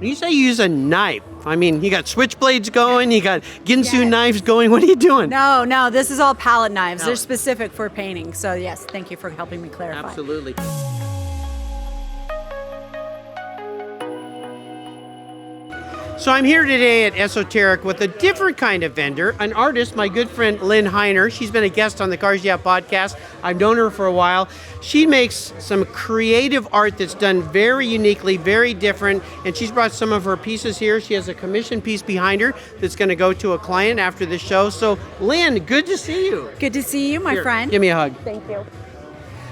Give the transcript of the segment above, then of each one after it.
When you say you use a knife, I mean, you got switchblades going, you got Ginsu knives going. What are you doing? No, this is all palette knives. They're specific for painting. So yes, thank you for helping me clarify. Absolutely. So I'm here today at Esoteric with a different kind of vendor, an artist, my good friend Lyn Hiner. She's been a guest on the Cars Yeah podcast. I've known her for a while. She makes some creative art that's done very uniquely, very different, and she's brought some of her pieces here. She has a commission piece behind her that's going to go to a client after the show. So Lyn, good to see you. Good to see you, my friend. Give me a hug. Thank you.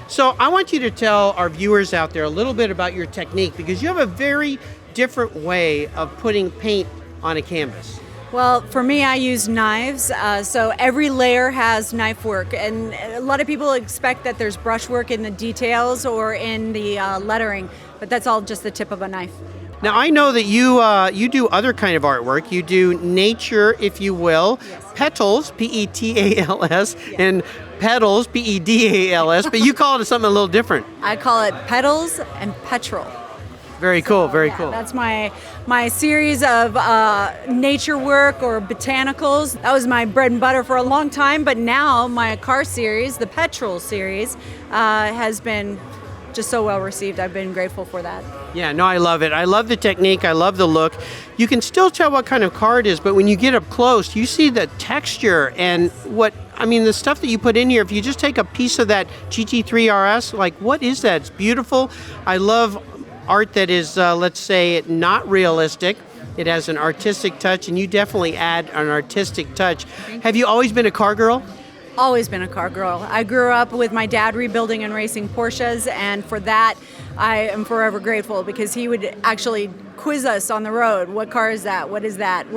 So I want you to tell our viewers out there a little bit about your technique, because you have a very different way of putting paint on a canvas. Well, for me, I use knives, so every layer has knife work, and a lot of people expect that there's brushwork in the details or in the lettering, but that's all just the tip of a knife. Now, I know that you do other kind of artwork. You do nature, if you will, petals, P-E-T-A-L-S, and pedals, P-E-D-A-L-S, but you call it something a little different. I call it petals and petrol. Very cool, very cool. That's my series of nature work or botanicals. That was my bread and butter for a long time, but now my car series, the Petrol series, has been just so well received. I've been grateful for that. Yeah, no, I love it. I love the technique. I love the look. You can still tell what kind of car it is, but when you get up close, you see the texture and the stuff that you put in here. If you just take a piece of that GT3 RS, like, what is that? It's beautiful. I love art that is, let's say, not realistic. It has an artistic touch, and you definitely add an artistic touch. Have you always been a car girl? Always been a car girl. I grew up with my dad rebuilding and racing Porsches, and for that, I am forever grateful, because he would actually quiz us on the road. What car is that? What is that?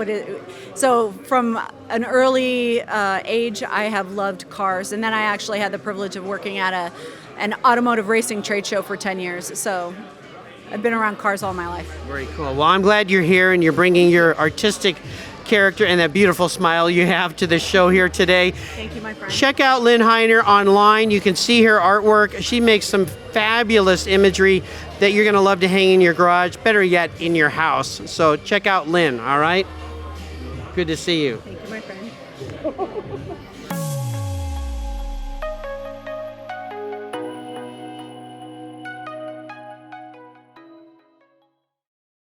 So from an early age, I have loved cars, and then I actually had the privilege of working at an automotive racing trade show for 10 years. So I've been around cars all my life. Very cool. Well, I'm glad you're here and you're bringing your artistic character and that beautiful smile you have to the show here today. Thank you, my friend. Check out Lyn Hiner online. You can see her artwork. She makes some fabulous imagery that you're going to love to hang in your garage, better yet, in your house. So check out Lyn, all right? Good to see you. Thank you, my friend.